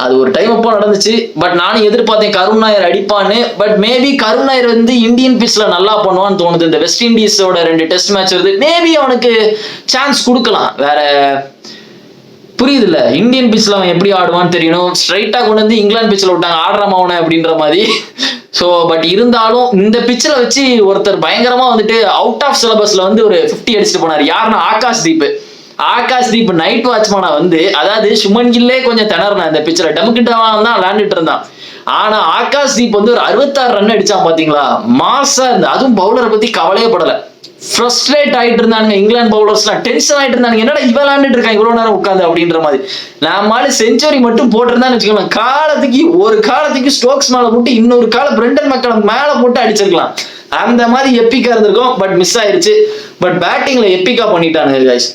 அது ஒரு டைம் அப்போ நடந்துச்சு. பட் நானும் எதிர்பார்த்தேன் கருண் நாயர் அடிப்பான்னு. பட் மேபி கருண் நாயர் வந்து இந்தியன் பிச்ல நல்லா பண்ணுவான்னு தோணுது. இந்த வெஸ்ட் இண்டீஸோட 2 டெஸ்ட் மேட்ச் வருது, மேபி அவனுக்கு சான்ஸ் கொடுக்கலாம். வேற புரியுது இல்ல, இந்தியன் பிச்ல அவன் எப்படி ஆடுவான்னு தெரியணும். ஸ்ட்ரைட்டா கொண்டு வந்து இங்கிலாந்து பிச்ல விட்டாங்க ஆடுறாம அவனை அப்படின்ற மாதிரி. ஸோ பட் இருந்தாலும் இந்த பிச்சில் வச்சு ஒருத்தர் பயங்கரமா வந்துட்டு அவுட் ஆஃப் சிலபஸ்ல வந்து ஒரு 50 அடிச்சுட்டு போனார். யாருன்னா ஆகாஷ் தீப் நைட் வாட்ச்மேனா வந்து, அதாவது சுமன் கில்லே கொஞ்சம் திணறனா இந்த பிச்சில், டமுக்கிட்ட தான் விளையாண்டுட்டு இருந்தான். ஆனா ஆகாஷ் தீப் வந்து ஒரு 66 ரன் அடிச்சான் பாத்தீங்களா, மாசா இருந்து. அதுவும் பவுலரை பத்தி கவலையே படல. ஃப்ரஸ்ட்ரேட் ஆயிட்டு இருந்தாங்க இங்கிலாந்து பவுலர்ஸ்லாம், டென்ஷன் ஆயிட்டு இருந்தாங்க. என்னடா இவன் விளையாண்டுட்டு இருக்கான் இவ்வளவு நேரம் உட்காந்து அப்படின்ற மாதிரி. நம்மளால செஞ்சுரி மட்டும் போட்டிருந்தான்னு வச்சுக்கோங்க, ஒரு காலத்துக்கு ஸ்டோக்ஸ் மேல போட்டு இன்னொரு காலம் பிரெண்டன் மெக்கலம் மேல போட்டு அடிச்சிருக்கலாம். அந்த மாதிரி எப்பிக்கா இருந்திருக்கும். பட் மிஸ் ஆயிருச்சு. பட் பேட்டிங்ல எப்பிக்கா பண்ணிட்டானுங்க கைஸ்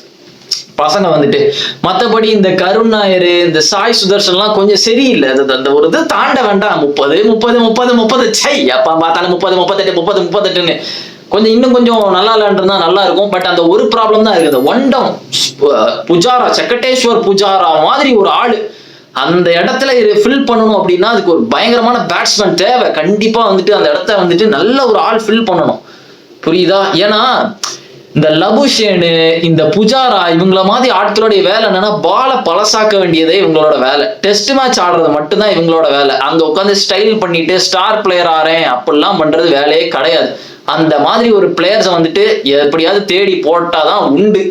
பசங்க வந்துட்டு. மற்றபடி இந்த கருண் நாயர், இந்த சாய் சுதர்ஷன்லாம் கொஞ்சம் சரியில்லை. அந்த ஒரு இது தாண்ட வேண்டாம். 30 சை அப்பா பார்த்தாலும் 30 38 கொஞ்சம் இன்னும் கொஞ்சம் நல்லா விளையாண்டுருந்தா நல்லா இருக்கும். பட் அந்த ஒரு ப்ராப்ளம் தான் இருக்குது. ஒன் டவுன் புஜாரா, செக்கட்டேஸ்வர் புஜாரா மாதிரி ஒரு ஆளு அந்த இடத்துல ஃபில் பண்ணணும் அப்படின்னா அதுக்கு ஒரு பயங்கரமான பேட்ஸ்மேன் தேவை. கண்டிப்பா வந்துட்டு அந்த இடத்த வந்துட்டு நல்ல ஒரு ஆள் ஃபில் பண்ணணும். புரியுதா? ஏன்னா இந்த லபுஷேனு, இந்த புஜாரா, இவங்கள மாதிரி ஆட்களுடைய வேலை என்னன்னா பாலை பழசாக்க வேண்டியதே இவங்களோட வேலை. டெஸ்ட் மேட்ச் ஆடுறது மட்டும்தான் இவங்களோட வேலை. அங்க உட்காந்து ஸ்டைல் பண்ணிட்டு ஸ்டார் பிளேயர் ஆறேன் அப்படிலாம் பண்றது வேலையே கிடையாது. அந்த மாதிரி ஒரு பிளேயர்ஸை வந்துட்டு எப்படியாவது தேடி போட்டாதான் உண்டு.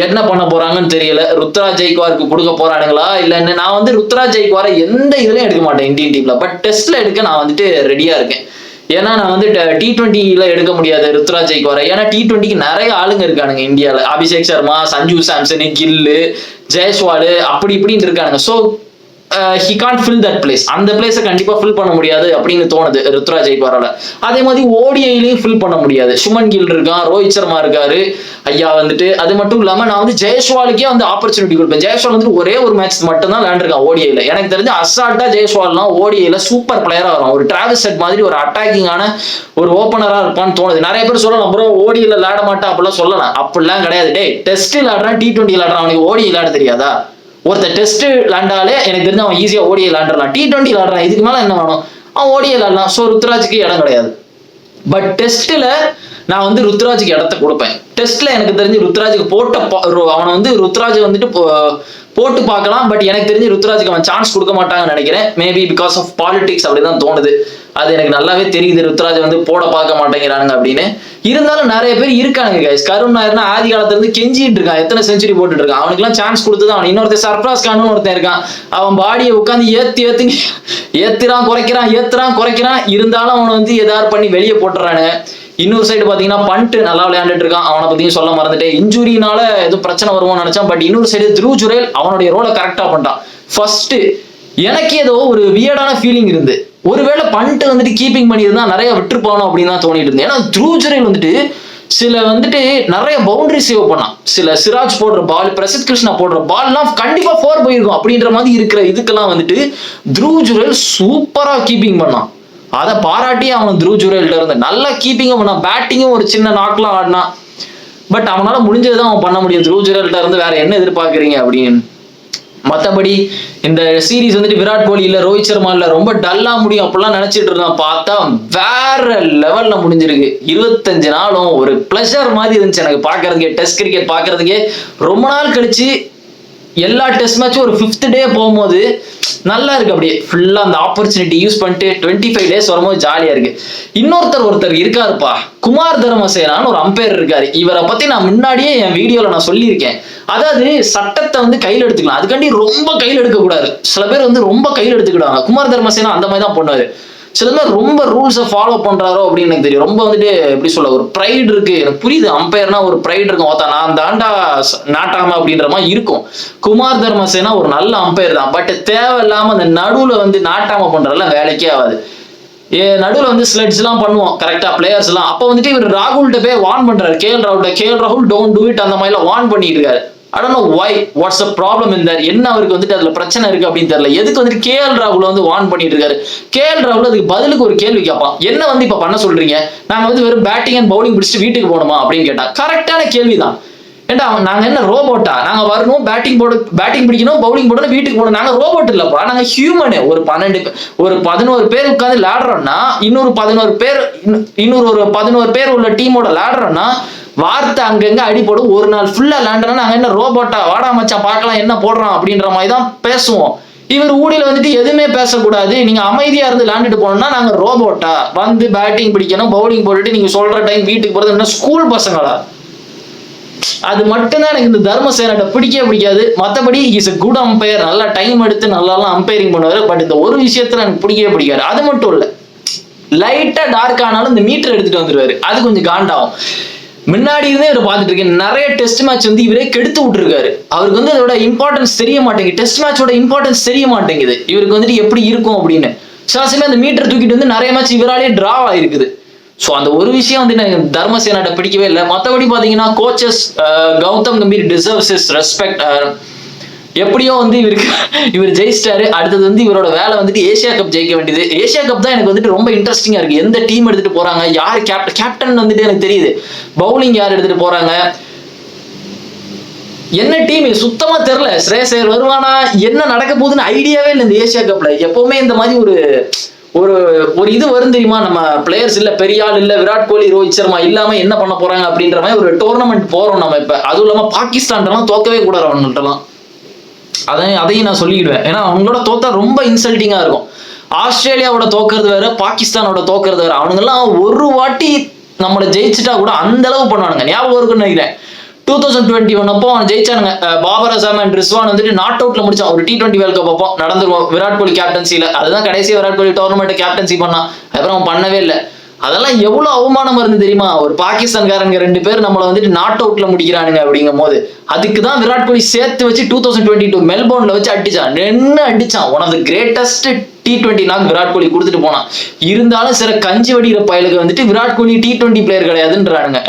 என்ன பண்ண போறாங்கன்னு தெரியல. ருத்ராஜ் ஜெய்க்வாருக்கு கொடுக்க போறானுங்களா இல்லைன்னு. நான் வந்து ருத்ராஜ் ஜெய்க்வாரை எந்த இதுலயும் எடுக்க மாட்டேன் இந்தியன் டீம்ல. பட் டெஸ்ட்ல எடுக்க நான் வந்துட்டு ரெடியா இருக்கேன். ஏன்னா நான் வந்து T20 எடுக்க முடியாது ருத்ராஜ் ஜெய்க்வாரை. ஏன்னா T20க்கு நிறைய ஆளுங்க இருக்கானுங்க இந்தியாவில். அபிஷேக் சர்மா, சஞ்சு சாம்சன், கில்லு, ஜெயஸ்வால் அப்படி இப்படின்னு இருக்கானுங்க. So he can't fill that place. அந்த பிளேஸை கண்டிப்பா ஃபில் பண்ண முடியாது அப்படின்னு தோணுது ருத்ராஜ் ஜெய்க்வாரால. அதே மாதிரி ஓடிஐலையும் ஃபில் பண்ண முடியாது. சுமன் கில் இருக்கான், ரோஹித் சர்மா இருக்காரு ஐயா வந்துட்டு. அது மட்டும் இல்லாம நான் வந்து ஜெயஸ்வாலுக்கே வந்து ஆப்பர்ச்சுனிட்டி கொடுப்பேன். ஜெயஸ்வால் வந்து ஒரே ஒரு மேட்ச் மட்டும் தான் விளையாண்டுருக்கான் ஓடிஐல. எனக்கு தெரிஞ்சு அசால்ட்டா ஜெயஸ்வால்லாம் ஓடிஐல சூப்பர் பிளேயரா வரும். ஒரு டிராவிஸ் ஹெட் மாதிரி ஒரு அட்டாக்கிங்கான ஒரு ஓப்பனரா இருப்பான்னு தோணுது. நிறைய பேர் சொல்லலாம் ப்ரோ ஓடிஐல விளையாட மாட்டா அப்படிலாம் சொல்லலாம். அப்படிலாம் கிடையாது. டே டெஸ்ட் விளையாடுறான், T20 விளையாடுறான், அவனுக்கு ஓடி விளையாட தெரியாதா? ஒருத்தர் டெஸ்ட் விளையாண்டாலே எனக்கு தெரிஞ்சு அவன் ஈஸியா ஓடிஐ விளையாடுறான். T20 விளையாடுறான், இதுக்கு மேல என்ன வேணும்? அவன் ஓடிஐ விளையாடலாம். ஸோ ருத்ராஜுக்கு இடம் கிடையாது. பட் டெஸ்ட்ல நான் வந்து ருத்ராஜுக்கு இடத்த கொடுப்பேன். டெஸ்ட்ல எனக்கு தெரிஞ்சு ருத்ராஜுக்கு அவனை வந்து ருத்ராஜ் வந்துட்டு போட்டு பார்க்கலாம். பட் எனக்கு தெரிஞ்சு ருத்ராஜுக்கு அவன் சான்ஸ் கொடுக்க மாட்டாங்கன்னு நினைக்கிறேன். மேபி பிகாஸ் ஆஃப் பாலிடிக்ஸ் அப்படிதான் தோணுது. அது எனக்கு நல்லாவே தெரியுது. ருத்ராஜ் வந்து போட பார்க்க மாட்டேங்கிறானுங்க அப்படின்னு. இருந்தாலும் நிறைய பேர் இருக்கானுங்க கைஸ். கருண் நாயர்னா ஆதி காலத்துல இருந்து கெஞ்சிட்டு இருக்கான், எத்தனை செஞ்சுரி போட்டுட்டு இருக்கான். அவனுக்கு எல்லாம் சான்ஸ் கொடுத்துதான். இன்னொருத்தர் சர்ஃப்ராஸ் கான்னு ஒருத்தன் இருக்கான். அவன் பாடியை உட்காந்து ஏத்துறான் குறைக்கிறான். இருந்தாலும் அவனை வந்து ஏதாவது பண்ணி வெளியே போட்டுறானுங்க. இன்னொரு சைடு பாத்தீங்கன்னா பண்ட் நல்லா விளையாண்டுட்டு இருக்கான். அவனை பத்தியும் சொல்ல மறந்துட்டேன். இன்ஜுரினால எதுவும் பிரச்சனை வருவோம்னு நினைச்சான். பட் இன்னொரு சைடு த்ரூ ஜுரேல் அவனுடைய ரோலை கரெக்டா பண்ணிட்டான். ஃபர்ஸ்ட் எனக்கு ஏதோ ஒரு வியர்டான ஃபீலிங் இருந்து, ஒருவேளை பண்ட் வந்துட்டு கீப்பிங் பண்ணியிருந்தா நிறைய விட்டுருப்பானோ அப்படின்னு தான் தோணிட்டு இருந்தேன். ஏன்னா த்ரூ ஜுரேல் வந்துட்டு சில வந்துட்டு நிறைய பவுண்டரி சேவ் பண்ணான். சில சிராஜ் போடுற பால், பிரசித் கிருஷ்ணா போடுற பால்லாம் கண்டிப்பா 4 போயிருக்கும் அப்படின்ற மாதிரி இருக்கிற இதுக்கெல்லாம் வந்துட்டு த்ரூ ஜுரேல் சூப்பரா கீப்பிங் பண்ணான். அதை பாராட்டி அவன் த்ரூ ஜுரேல்ட்ட இருந்து நல்லா கீப்பிங்கும் பண்ணான். பேட்டிங்கும் ஒரு சின்ன நாட்லாம் ஆடினான். பட் அவனால முடிஞ்சதுதான் அவன் பண்ண முடியும். த்ரூ ஜுரேல்ட்ட இருந்து வேற என்ன எதிர்பார்க்குறீங்க அப்படின்னு. மற்றபடி இந்த சீரீஸ் வந்துட்டு விராட் கோலி இல்ல, ரோஹித் சர்மா இல்ல, ரொம்ப டல்லா முடியும் அப்படிலாம் நினைச்சிட்டு இருந்தான். பார்த்தா வேற லெவல்ல முடிஞ்சிருக்கு. 25 நாளும் ஒரு பிளஷர் மாதிரி இருந்துச்சு எனக்கு பாக்குறதுக்கே. டெஸ்ட் கிரிக்கெட் பாக்குறதுக்கே ரொம்ப நாள் கழிச்சு எல்லா டெஸ்ட் மேட்சும் ஒரு 5th டே போகும்போது நல்லா இருக்கு. அப்படியே ஃபுல்லா அந்த ஆப்பர்ச்சுனிட்டி யூஸ் பண்ணிட்டு 25 டேஸ் வரும்போது ஜாலியா இருக்கு. ஒருத்தர் இருக்காருப்பா, குமார் தர்மசேனான்னு ஒரு அம்பையர் இருக்காரு. இவரை பத்தி நான் முன்னாடியே என் வீடியோல நான் சொல்லியிருக்கேன். அதாவது சட்டத்தை வந்து கையில் எடுத்துக்கலாம், அதுக்காண்டி ரொம்ப கையில் எடுக்க கூடாது. சில பேர் வந்து ரொம்ப கையில் எடுத்துக்கிடுவாங்க. குமார் தர்மசேனா அந்த மாதிரி தான் பண்ணுவாரு. சில பேர் ரொம்ப ரூல்ஸை ஃபாலோ பண்றாரோ அப்படின்னு எனக்கு தெரியும். ரொம்ப வந்துட்டு எப்படி சொல்ல, ஒரு ப்ரைடு இருக்கு. எனக்கு புரியுது, அம்பையர்னா ஒரு ப்ரைடு இருக்கும். ஓத்தா நான் தாண்டா நாட்டாம அப்படின்ற மாதிரி இருக்கும். குமார் தர்மசேனா ஒரு நல்ல அம்பையர் தான். பட் தேவையில்லாம அந்த நடுவுல வந்து நாட்டாம பண்றதெல்லாம் வேலைக்கே ஆகாது. நடுவில் வந்து ஸ்லெட்ஸ் எல்லாம் பண்ணுவோம் கரெக்டா பிளேயர்ஸ் எல்லாம். அப்ப வந்துட்டு இவர் ராகுல்கிட்ட போய் வார்ன் பண்றாரு, கேஎல் ராகுல் டோன்ட் டூ இட் அந்த மாதிரி எல்லாம் வார்ன் பண்ணிட்டு இருக்காரு. I don't know why, what's the problem in that? என்ன அவருக்கு வந்துட்டு அதுல பிரச்சனை இருக்கு அப்படின்னு தெரியல. எதுக்கு வந்துட்டு கேஎல் ராகுல் வந்து வார்ன் பண்ணிட்டு இருக்காரு? கேஎல் ராகுல் அதுக்கு பதிலுக்கு ஒரு கேள்வி கேட்பான், என்ன வந்து இப்ப பண்ண சொல்றீங்க, நாங்க வந்து வெறும் பேட்டிங் அண்ட் பவுலிங் பிடிச்சிட்டு வீட்டுக்கு போகணுமா அப்படின்னு கேட்டா. கரெக்டான கேள்விதான். ஏண்டா நாங்க என்ன ரோபோட்டா? நாங்க வரணும், பேட்டிங் பிடிக்கணும், பவுலிங் போடணும், வீட்டுக்கு போகணும். நாங்க ரோபோட் இல்லப்பா, நாங்க ஹியூமனு. ஒரு 11 பேர் உட்காந்து விளையாடுறோம்னா, இன்னொரு 11 பேர் உள்ள டீமோட விளையாடுறோம்னா, வார்த்தை அங்கங்க அடி போடும். ஒரு நாள் ஃபுல்லா விளையாண்டோம்னா நாங்க என்ன ரோபோட்டா? வாடா மச்சான் பார்க்கலாம் என்ன போடுறோம் அப்படின்ற மாதிரி தான் பேசுவோம். இவர் ஊடியில வந்துட்டு எதுவுமே பேசக்கூடாது, நீங்க அமைதியா இருந்து விளையாண்டுட்டு போனோம்னா நாங்க ரோபோட்டா? வந்து பேட்டிங் பிடிக்கணும், பவுலிங் போட்டுட்டு நீங்க சொல்ற டைம் வீட்டுக்கு போறது என்ன ஸ்கூல் பசங்களா? அது மட்டும்தான் எனக்கு இந்த தர்மசேனாட்ட பிடிக்காது. மற்றபடி இஸ் a குட் அம்பையர், நல்லா டைம் எடுத்து நல்லாலாம் அம்பையரிங் பண்ணுவாரு. பட் இந்த ஒரு விஷயத்துல எனக்கு பிடிக்காது. அது மட்டும் இல்ல, லைட்டா டார்க் ஆனாலும் இந்த மீட்டர் எடுத்துட்டு வந்துருவாரு. அது கொஞ்சம் காண்டாகும். முன்னாடி இருந்தே இவரை பார்த்துட்டு இருக்கேன், நிறைய டெஸ்ட் மேட்ச் வந்து இவரே கெடுத்து விட்டுருக்காரு. அவருக்கு வந்து அதோட இம்பார்ட்டன்ஸ் தெரிய மாட்டேங்குது, டெஸ்ட் மேட்சோட இம்பார்ட்டன்ஸ் தெரிய மாட்டேங்குது இவருக்கு வந்துட்டு எப்படி இருக்கும் அப்படின்னு. சாசிமே அந்த மீட்டர் தூக்கிட்டு வந்து நிறைய மேட்ச் இவராலே டிரா ஆயிருக்குது. ஸோ அந்த ஒரு விஷயம் வந்து எனக்கு தர்மசேனாட்ட பிடிக்கவே இல்லை. மற்றபடி பார்த்தீங்கன்னா coaches Gautam Gambhir deserves is respect. எப்படியோ வந்து இவர் ஜெயிச்சிட்டாரு. அடுத்தது வந்து இவரோட வேலை வந்துட்டு ஏசியா கப் ஜெயிக்க வேண்டியது. ஏசியா கப் தான் எனக்கு வந்துட்டு ரொம்ப இன்ட்ரெஸ்டிங்கா இருக்கு. எந்த டீம் எடுத்துட்டு போறாங்க, யார் கேப்டன் வந்துட்டு எனக்கு தெரியுது, பவுலிங் யார் எடுத்துட்டு போறாங்க, என்ன டீம் சுத்தமா தெரியல. ஸ்ரேயஸ் ஐயர் வருவானா, என்ன நடக்க போகுதுன்னு ஐடியாவே இல்லை இந்த ஏசியா கப்ல. எப்பவுமே இந்த மாதிரி ஒரு இது வரும் தெரியுமா, நம்ம பிளேயர்ஸ் இல்ல, பெரிய ஆள் இல்ல, விராட் கோலி ரோஹித் சர்மா இல்லாம என்ன பண்ண போறாங்க அப்படின்ற மாதிரி ஒரு டோர்னமெண்ட் போறோம் நம்ம இப்ப. அதுவும் இல்லாம பாகிஸ்தான் தோக்கவே கூடாது அவங்கள்ட்டலாம். அதையும் நான் சொல்லிடுவேன். ஏன்னா அவங்களோட தோத்தா ரொம்ப இன்சல்ட்டிங்கா இருக்கும். ஆஸ்திரேலியாவோட தோக்கிறது வேற, பாகிஸ்தானோட தோக்கிறது வேற. அவனுங்கெல்லாம் ஒரு வாட்டி நம்மளை ஜெயிச்சுட்டா கூட அந்த அளவு பண்ணுவானுங்க. ஞாபகம் இருக்குன்னு நினைக்கிறேன் 2021 அப்போ அவன் ஜெயிச்சானுங்க. பாபர் அசாம் அண்ட் ரிஸ்வான் வந்துட்டு நாட் அவுட்ல முடிச்சான். ஒரு T20 வேர்ல்ட் கப் அப்போ நடந்துருவோம் விராட் கோலி கேப்டன்சில. அதுதான் கடைசி விராட் கோலி டோர்னமெண்ட் கேப்டன்சி பண்ணான். அப்புறம் அவன் பண்ணவே இல்லை. அதெல்லாம் எவ்வளவு அவமானம் இருந்து தெரியுமா? ஒரு பாகிஸ்தான்காரங்க 2 பேர் நம்மளை வந்துட்டு நாட் அவுட்ல முடிக்கிறானுங்க அப்படிங்கும் போது, அதுக்குதான் விராட் கோலி சேர்த்து வச்சு 2022 மெல்போர்ன்ல வச்சு அடிச்சான். One of the greatest T20 knock Virat Kohli கொடுத்துட்டு போனான். இருந்தாலும் சில கஞ்சி வடிகிற பயலுக்கு வந்துட்டு விராட் கோலி T20 பிளேயர் கிடையாதுன்றானுங்க.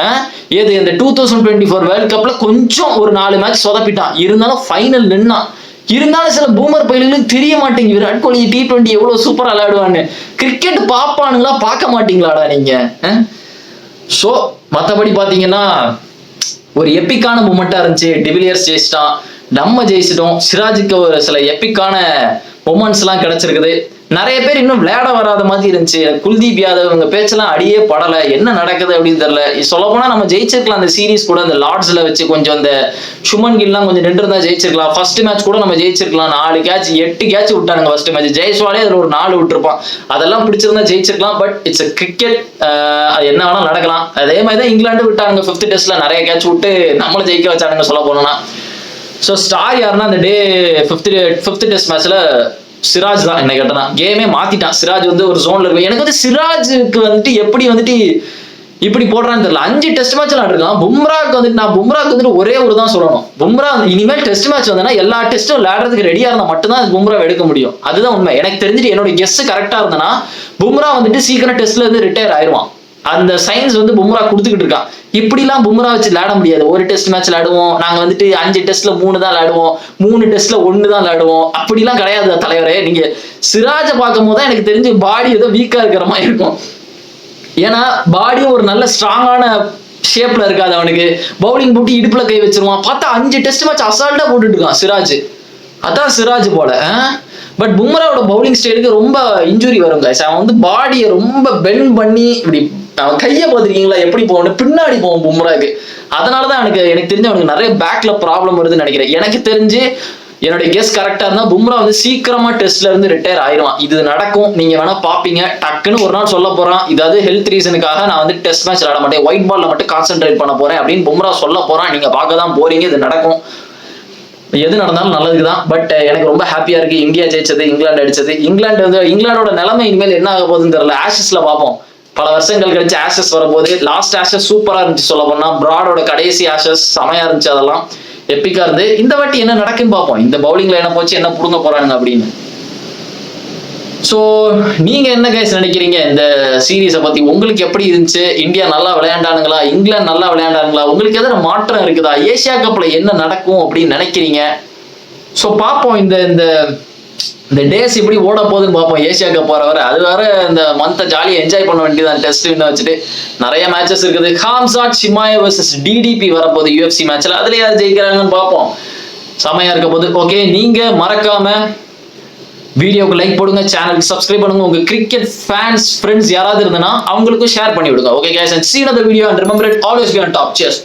ஏது இந்த 2024 வேர்ல்ட் கப்ல கொஞ்சம் ஒரு 4 மேட்ச் சொதப்பிட்டான், இருந்தாலும் ஃபைனல் நின்னான். இருந்தாலும் சில பூமர் பயிலுங்களுக்கு தெரிய மாட்டேங்குது விராட் கோலி T20 எவ்வளவு சூப்பரா விளையாடுவான்னு. கிரிக்கெட் பாப்பானுங்களா, பார்க்க மாட்டீங்களாடா நீங்க? ஸோ மற்றபடி பாத்தீங்கன்னா ஒரு எப்பிக்கான மூமெண்டா இருந்துச்சு. டிவிலியர்ஸ் ஜெயிச்சிட்டான், நம்ம ஜெயிச்சிட்டோம். சிராஜுக்கு ஒரு சில எப்பிக்கான மொமெண்ட்ஸ் எல்லாம் கிடைச்சிருக்குது. நிறைய பேர் இன்னும் விளையாட வராத மாதிரி இருந்துச்சு. குல்தீப் யாதவ் இவங்க பேச்செல்லாம் அடியே படலை. என்ன நடக்குது அப்படின்னு தெரியல. சொல்ல போனா நம்ம ஜெயிச்சிருக்கலாம் அந்த சீரீஸ் கூட. அந்த லார்ட்ஸ்ல வச்சு கொஞ்சம் இந்த சுமன் கில்லாம் கொஞ்சம் நின்று இருந்தா ஜெயிச்சிருக்கலாம். ஃபர்ஸ்ட் மேட்ச் கூட நம்ம ஜெயிச்சிருக்கலாம். 4 கேட்ச் 8 கேட்ச் விட்டானுங்க ஃபர்ஸ்ட் மேட்ச். ஜெய்ஸ்வாலே அதுல ஒரு 4 விட்டுருப்பான். அதெல்லாம் பிடிச்சிருந்தா ஜெயிச்சிருக்கலாம். பட் இட்ஸ் கிரிக்கெட், என்ன வேணா நடக்கலாம். அதே மாதிரி தான் இங்கிலாந்து விட்டாங்க 5th டெஸ்ட்ல நிறைய கேட்ச் விட்டு நம்மள ஜெயிக்க வச்சானுங்க சொல்ல போனோம்னா. ஸோ ஸ்டார் யாருன்னா அந்த டே 5th டெஸ்ட் மேட்ச்ல சிராஜ் தான். என்ன கேட்டனா கேமே மாத்திட்டான். சிராஜ் வந்து ஒரு ஜோன்ல இருக்கு. எனக்கு வந்து சிராஜுக்கு வந்துட்டு எப்படி வந்துட்டு இப்படி போடுறான்னு தெரியல. 5 டெஸ்ட் மேட்ச் விளையாடுறான். பும்ராக்கு வந்துட்டு நான் பும்ராக்கு வந்துட்டு ஒரே ஒரு தான் சொல்லணும், பும்ரா இனிமேல் டெஸ்ட் மேட்ச் வந்தா எல்லா டெஸ்ட்டும் விளையாடுறதுக்கு ரெடியா இருந்தா மட்டும்தான் பும்ரா எடுக்க முடியும். அதுதான் உண்மை. எனக்கு தெரிஞ்சுட்டு என்னோட கெஸ் கரெக்டா இருந்தனா பும்ரா வந்துட்டு சீக்கிரம் டெஸ்ட்ல இருந்து ரிட்டையர் ஆயிடுவான். அந்த சயின்ஸ் வந்து பும்ரா கொடுத்துக்கிட்டு இருக்கான். இப்படிலாம் பும்ரா வச்சு விளையாட முடியாது. ஒரு டெஸ்ட் மேட்ச் விளையாடுவோம் நாங்க வந்துட்டு, 5 டெஸ்ட்ல 3 தான் விளையாடுவோம், 3 டெஸ்ட்ல 1 தான் விளையாடுவோம். அப்படிலாம் கிடையாது தலைவரே. நீங்க சிராஜை பார்க்கும் போது தான் எனக்கு தெரிஞ்சு பாடி ஏதோ வீக்கா இருக்கிற மாதிரி இருக்கும். ஏன்னா பாடியும் ஒரு நல்ல ஸ்ட்ராங்கான ஷேப்ல இருக்காது அவனுக்கு. பவுலிங் போட்டு இடுப்புல கை வச்சிருவான். பார்த்தா 5 டெஸ்ட் மேட்ச் அசால்ட்டா போட்டுட்டு இருக்கான் சிராஜ். அதான் சிராஜ் போல. பட் பும்ராவோட பவுலிங் ஸ்டைலுக்கு ரொம்ப இன்ஜுரி வரும் கைஸ். அவன் வந்து பாடியை ரொம்ப பெண்ட் பண்ணி இப்படி அவன் கையை பார்த்துருக்கீங்களா எப்படி போகணும், பின்னாடி போவோம் பும்ராக்கு. அதனாலதான் எனக்கு தெரிஞ்சு அவனுக்கு நிறைய பேக்ல ப்ராப்ளம் வருதுன்னு நினைக்கிறேன். எனக்கு தெரிஞ்சு என்னுடைய கெஸ் கரெக்டா இருந்தா பும்ரா வந்து சீக்கிரமா டெஸ்ட்ல இருந்து ரிட்டையர் ஆயிடுவான். இது நடக்கும், நீங்க வேணா பாப்பீங்க. டக்குன்னு ஒரு நாள் சொல்ல போறான், இதாவது ஹெல்த் ரீசனுக்காக நான் வந்து டெஸ்ட் மேட்ச் விளையாட மாட்டேன், ஒயிட் பால்ல மட்டும் கான்சென்ட்ரேட் பண்ண போறேன் அப்படின்னு பும்ரா சொல்ல போறான். நீங்க பார்க்க தான் போறீங்க, இது நடக்கும். எது நடந்தாலும் நல்லதுக்கு தான். பட் எனக்கு ரொம்ப ஹாப்பியா இருக்கு இந்தியா ஜெயிச்சது, இங்கிலாந்து அடிச்சது. இங்கிலாண்டோட நிலைமை இனிமேல் என்ன ஆக போகுதுன்னு தெரியல. ஆஷஸ்ல பார்ப்போம். பல வருஷங்கள் கழிச்சு ஆஷஸ் வரும்போது லாஸ்ட் ஆஷஸ் சூப்பரா இருந்துச்சு. சொல்ல போனா பிராடோட கடைசி ஆஷஸ் செமையா இருந்துச்சு. அதெல்லாம் எப்பிக்கா இருந்து. இந்த வாட்டி என்ன நடக்குன்னு பார்ப்போம். இந்த பவுலிங்ல என்ன போச்சு, என்ன புடுங்க போறானுங்க அப்படின்னு. ஸோ நீங்க என்ன கைஸ் நினைக்கிறீங்க இந்த சீரீஸை பத்தி? உங்களுக்கு எப்படி இருந்துச்சு? இந்தியா நல்லா விளையாண்டானுங்களா, இங்கிலாந்து நல்லா விளையாண்டானுங்களா? உங்களுக்கு எதனா மாற்றம் இருக்குதா? ஏசியா கப்ல என்ன நடக்கும் அப்படின்னு நினைக்கிறீங்க? ஸோ பார்ப்போம். இந்த இந்த இந்த டேஸ் இப்படி ஓட போகுதுன்னு பார்ப்போம். ஏசியா கப் வர அது வேற இந்த மந்த்தை ஜாலியாக என்ஜாய் பண்ண வேண்டியதான். டெஸ்ட் வச்சுட்டு நிறைய மேட்சஸ் இருக்குது. ஹாம்சாட் ஷிமாயா வர்சஸ் டிடிபி வரப்போகுது UFC மேட்ச்ல. அதுல யார் ஜெயிக்கிறாங்கன்னு பார்ப்போம். செமையா இருக்க போகுது. ஓகே, நீங்க மறக்காம வீடியோக்கு லைக் போடுங்க, சேனலுக்கு சப்ஸ்கிரைப் பண்ணுங்க. உங்க கிரிக்கெட் ஃபேன்ஸ் ஃப்ரெண்ட்ஸ் யாராவது இருந்தனா அவங்களுக்கும் ஷேர் பண்ணி விடுங்க. Okay guys, and see another video and remember it, always be on top. Cheers.